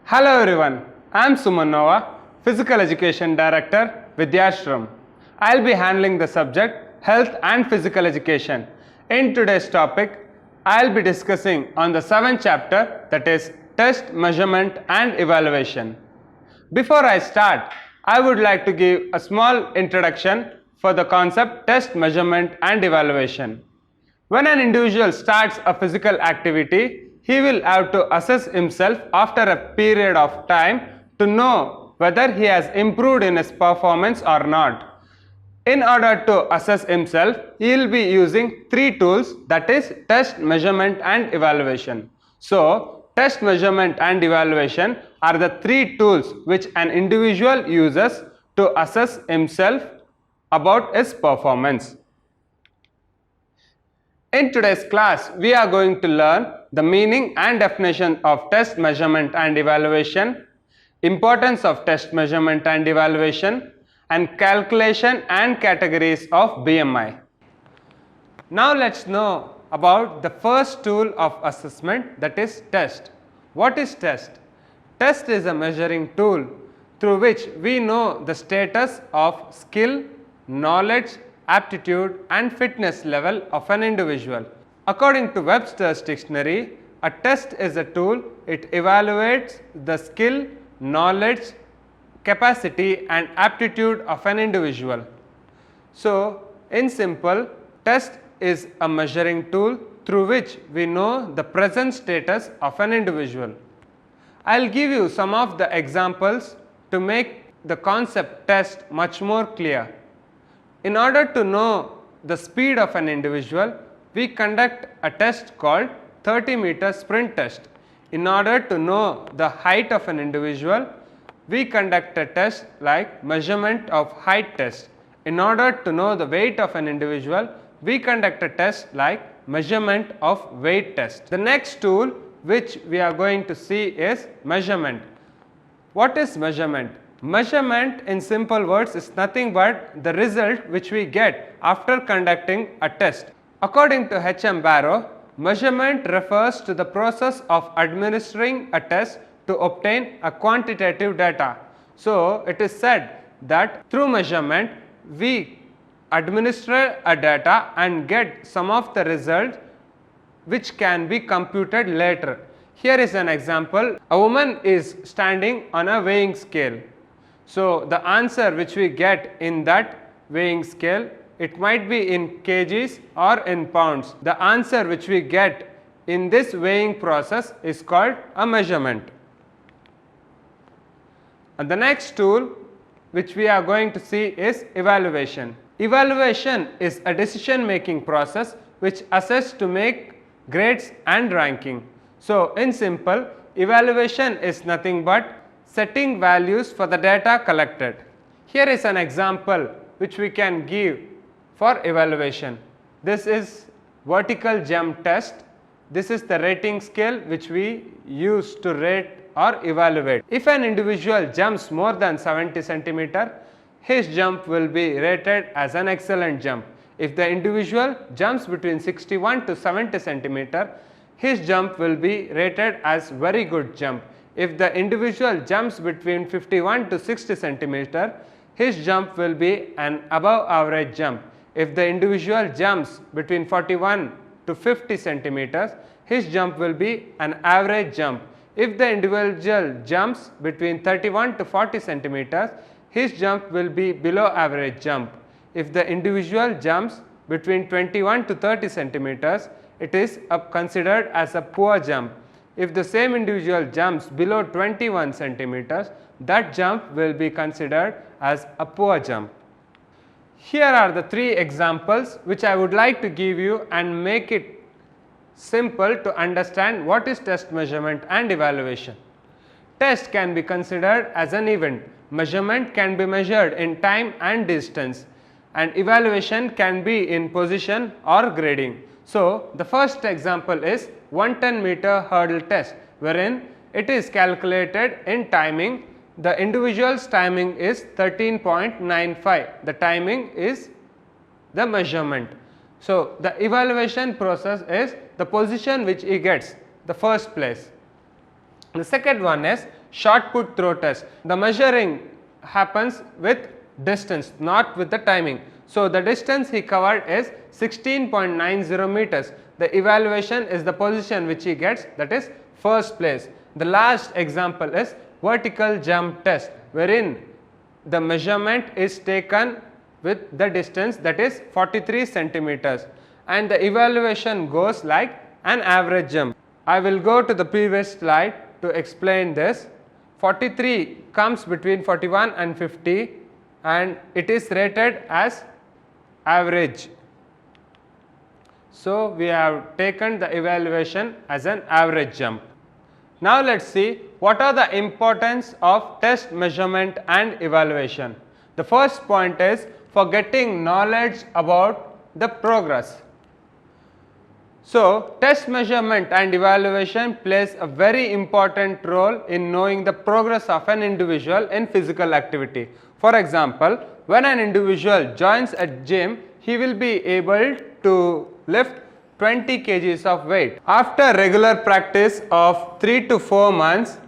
Hello everyone, I am Suman Nova, Physical Education Director, Vidyashram. I will be handling the subject Health and Physical Education. In today's topic, I will be discussing on the 7th chapter, that is Test, Measurement and Evaluation. Before I start, I would like to give a small introduction for the concept Test, Measurement and Evaluation. When an individual starts a physical activity, he will have to assess himself after a period of time to know whether he has improved in his performance or not. In order to assess himself, he will be using three tools, that is test, measurement and evaluation. So, test, measurement and evaluation are the three tools which an individual uses to assess himself about his performance. In today's class, we are going to learn the meaning and definition of test, measurement and evaluation, importance of test, measurement and evaluation, and calculation and categories of BMI. Now let's know about the first tool of assessment, that is test. What is test? Test is a measuring tool through which we know the status of skill, knowledge, aptitude and fitness level of an individual. According to Webster's dictionary, a test is a tool. It evaluates the skill, knowledge, capacity and aptitude of an individual. So, in simple, test is a measuring tool through which we know the present status of an individual. I will give you some of the examples to make the concept test much more clear. In order to know the speed of an individual, we conduct a test called 30-meter sprint test. In order to know the height of an individual, we conduct a test like measurement of height test. In order to know the weight of an individual, we conduct a test like measurement of weight test. The next tool which we are going to see is measurement. What is measurement? Measurement in simple words is nothing but the result which we get after conducting a test. According to H.M. Barrow, measurement refers to the process of administering a test to obtain a quantitative data. So, it is said that through measurement we administer a data and get some of the result which can be computed later. Here is an example. A woman is standing on a weighing scale. So, the answer which we get in that weighing scale, it might be in kgs or in pounds. The answer which we get in this weighing process is called a measurement. And the next tool which we are going to see is evaluation. Evaluation is a decision making process which assesses to make grades and ranking. So, in simple, evaluation is nothing but setting values for the data collected. Here is an example which we can give for evaluation. This is vertical jump test. This is the rating scale which we use to rate or evaluate. If an individual jumps more than 70 centimeter, his jump will be rated as an excellent jump. If the individual jumps between 61 to 70 centimeter, his jump will be rated as very good jump. If the individual jumps between 51 to 60 centimeter, his jump will be an above average jump. If the individual jumps between 41 to 50 centimeters, his jump will be an average jump. If the individual jumps between 31 to 40 centimeters, his jump will be below average jump. If the individual jumps between 21 to 30 centimeters, it is considered as a poor jump. If the same individual jumps below 21 centimeters, that jump will be considered as a poor jump. Here are the three examples which I would like to give you and make it simple to understand what is test, measurement and evaluation. Test can be considered as an event. Measurement can be measured in time and distance, and evaluation can be in position or grading. So, the first example is 110-meter hurdle test, wherein it is calculated in timing. The individual's timing is 13.95. The timing is the measurement. So, the evaluation process is the position which he gets, the first place. The second one is shot put throw test. The measuring happens with distance, not with the timing. So the distance he covered is 16.90 meters. The evaluation is the position which he gets, that is first place. The last example is vertical jump test, wherein the measurement is taken with the distance, that is 43 centimeters, and the evaluation goes like an average jump. I will go to the previous slide to explain this. 43 comes between 41 and 50 and it is rated as average. So we have taken the evaluation as an average jump. Now let's see what are the importance of test, measurement and evaluation. The first point is for getting knowledge about the progress. So test, measurement and evaluation plays a very important role in knowing the progress of an individual in physical activity. For example, when an individual joins a gym, he will be able to lift 20 kgs of weight. After regular practice of 3 to 4 months,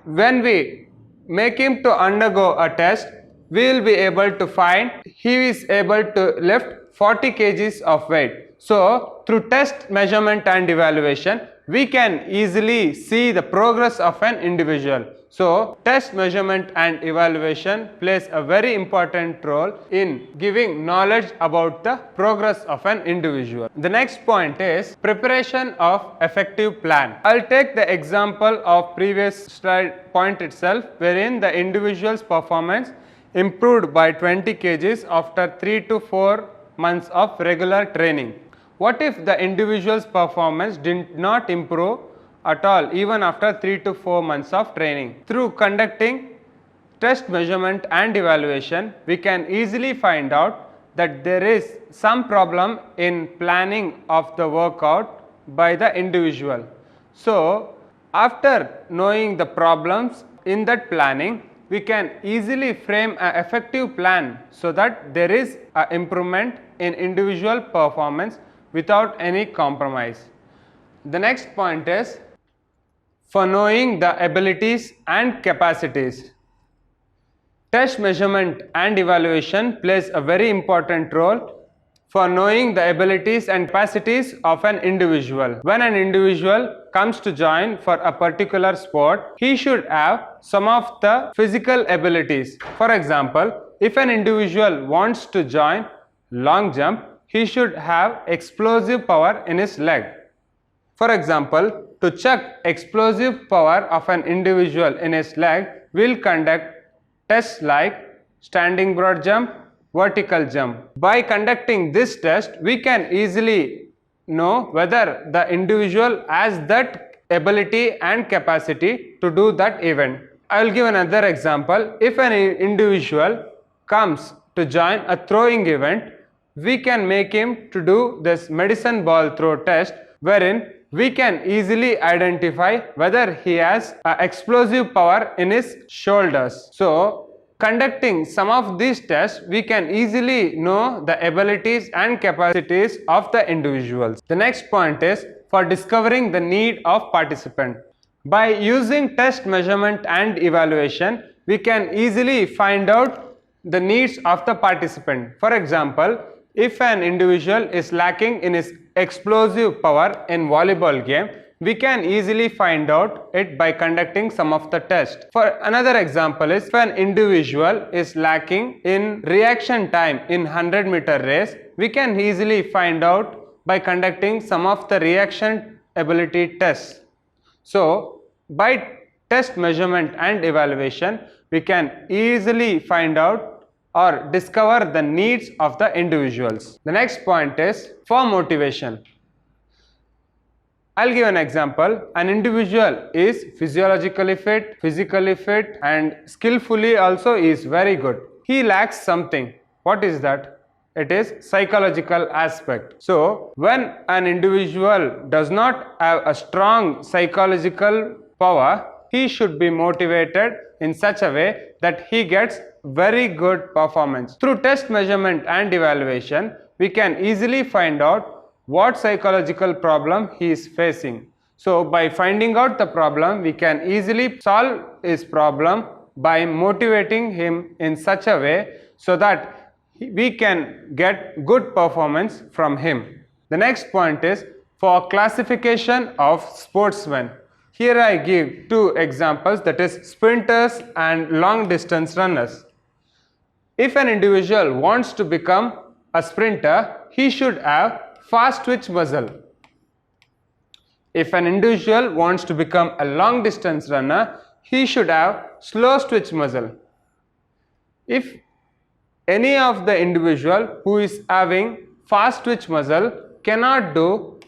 when we make him to undergo a test, we will be able to find he is able to lift 40 kgs of weight. So through test, measurement and evaluation, we can easily see the progress of an individual. So test, measurement and evaluation plays a very important role in giving knowledge about the progress of an individual. The next point is preparation of effective plan. I'll take the example of previous slide point itself, wherein the individual's performance improved by 20 kgs after 3 to 4 months of regular training. What if the individual's performance did not improve at all even after 3 to 4 months of training? Through conducting test, measurement and evaluation, we can easily find out that there is some problem in planning of the workout by the individual. So after knowing the problems in that planning, we can easily frame an effective plan so that there is an improvement in individual performance without any compromise. The next point is for knowing the abilities and capacities. Test, measurement and evaluation plays a very important role for knowing the abilities and capacities of an individual. When an individual comes to join for a particular sport, he should have some of the physical abilities. For example, if an individual wants to join long jump, he should have explosive power in his leg. For example, to check explosive power of an individual in his leg, we'll conduct tests like standing broad jump, vertical jump. By conducting this test, we can easily know whether the individual has that ability and capacity to do that event. I will give another example. If an individual comes to join a throwing event, we can make him to do this medicine ball throw test, wherein we can easily identify whether he has explosive power in his shoulders. So conducting some of these tests, we can easily know the abilities and capacities of the individuals. The next point is for discovering the need of participant. By using test, measurement and evaluation, we can easily find out the needs of the participant. For example, if an individual is lacking in his explosive power in volleyball game, we can easily find out it by conducting some of the tests. For another example is if an individual is lacking in reaction time in 100-meter race, we can easily find out by conducting some of the reaction ability tests. So by test, measurement and evaluation, we can easily find out or discover the needs of the individuals. The next point is for motivation. I'll give an example. An individual is physiologically fit, physically fit and skillfully also is very good. He lacks something. What is that? It is psychological aspect. So when an individual does not have a strong psychological power, he should be motivated in such a way that he gets very good performance. Through test, measurement and evaluation, we can easily find out what psychological problem he is facing. So by finding out the problem, we can easily solve his problem by motivating him in such a way so that we can get good performance from him. The next point is for classification of sportsmen. Here I give two examples, that is sprinters and long distance runners. If an individual wants to become a sprinter, he should have fast twitch muscle. If an individual wants to become a long distance runner, he should have slow twitch muscle. If any of the individual who is having fast twitch muscle cannot do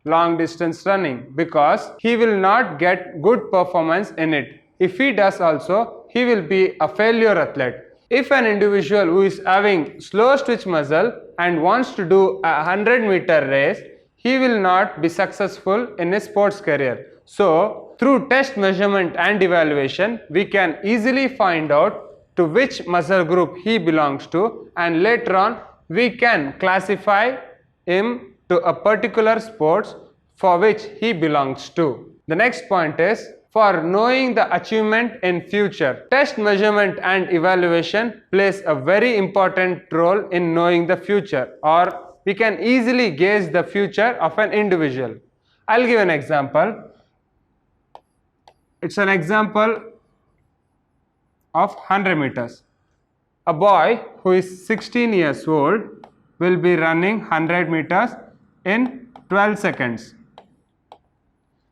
long distance running because he will not get good performance in it. If he does also, he will be a failure athlete. If an individual who is having slow twitch muscle and wants to do a 100-meter race, he will not be successful in his sports career. So, through test measurement and evaluation, we can easily find out to which muscle group he belongs to, and later on we can classify him to a particular sports for which he belongs to. The next point is for knowing the achievement in future. Test measurement and evaluation plays a very important role in knowing the future, or we can easily gauge the future of an individual. I'll give an example. It's an example of 100 meters. A boy who is 16 years old will be running 100 meters in 12 seconds.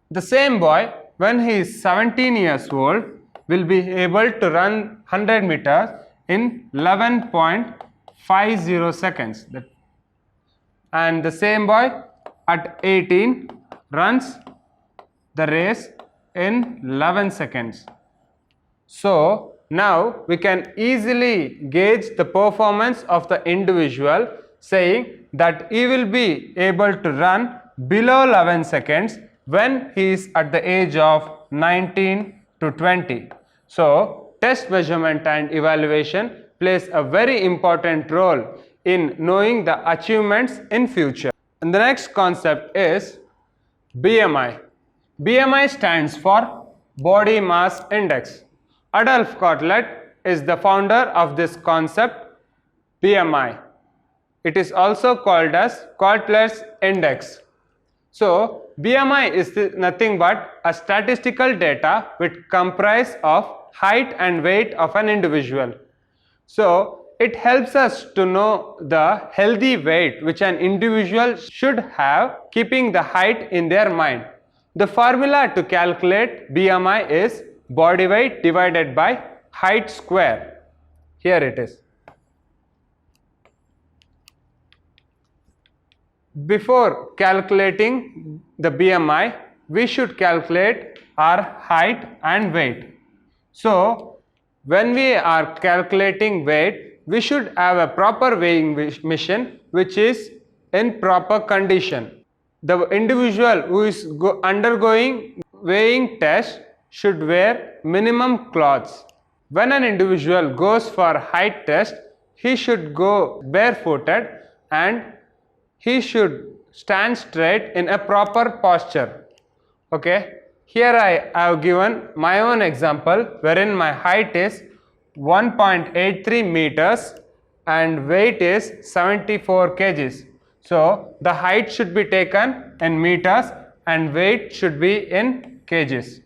The same boy, when he is 17 years old, will be able to run 100 meters in 11.50 seconds. And the same boy at 18 runs the race in 11 seconds. So now we can easily gauge the performance of the individual, saying that he will be able to run below 11 seconds when he is at the age of 19 to 20. So test measurement and evaluation plays a very important role in knowing the achievements in future. And the next concept is BMI. BMI stands for Body Mass Index. Adolf Quetelet is the founder of this concept, BMI. It is also called as Quetelet's Index. So BMI is nothing but a statistical data which comprise of height and weight of an individual. So it helps us to know the healthy weight which an individual should have, keeping the height in their mind. The formula to calculate BMI is body weight divided by height square. Here it is. Before calculating the BMI, we should calculate our height and weight. So when we are calculating weight, we should have a proper weighing machine which is in proper condition. The individual who is undergoing weighing test should wear minimum clothes. When an individual goes for height test, he should go barefooted and he should stand straight in a proper posture. Okay, here I have given my own example wherein my height is 1.83 meters and weight is 74 kgs. So the height should be taken in meters and weight should be in kgs.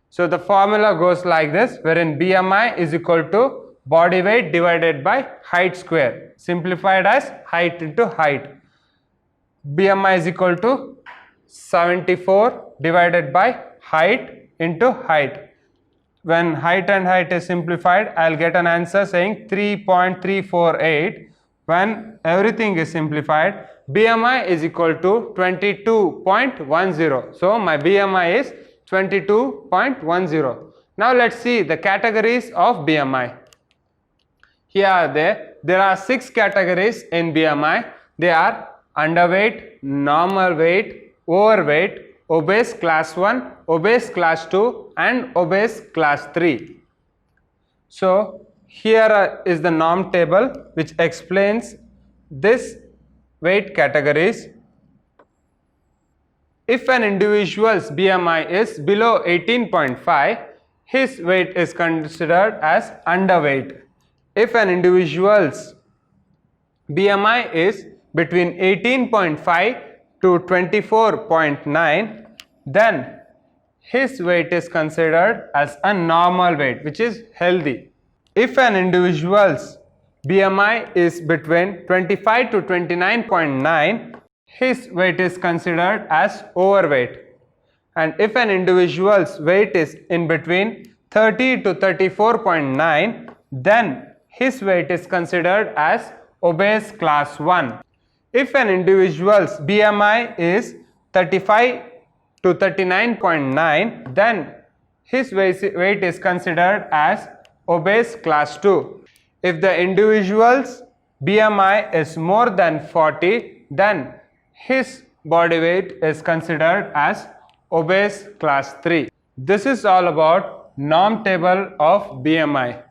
So the formula goes like this, wherein BMI is equal to body weight divided by height square, simplified as height into height. BMI is equal to 74 divided by height into height. When height and height is simplified, I'll get an answer saying 3.348. When everything is simplified, BMI is equal to 22.10. So my BMI is 22.10. Now let's see the categories of BMI. Here are there are 6 categories in BMI. They are underweight, normal weight, overweight, obese class 1, obese class 2 and obese class 3. So here is the norm table which explains this weight categories. If an individual's BMI is below 18.5, his weight is considered as underweight. If an individual's BMI is between 18.5 to 24.9, then his weight is considered as a normal weight, which is healthy. If an individual's BMI is between 25 to 29.9, his weight is considered as overweight. And if an individual's weight is in between 30 to 34.9, then his weight is considered as obese class 1. If an individual's BMI is 35 to 39.9, then his weight is considered as obese class 2. If the individual's BMI is more than 40, then his body weight is considered as obese class 3. This is all about norm table of BMI.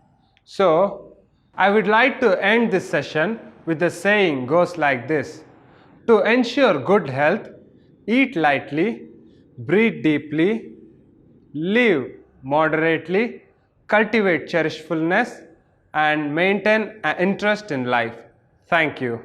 So, I would like to end this session with the saying goes like this: to ensure good health, eat lightly, breathe deeply, live moderately, cultivate cherishfulness, and maintain an interest in life. Thank you.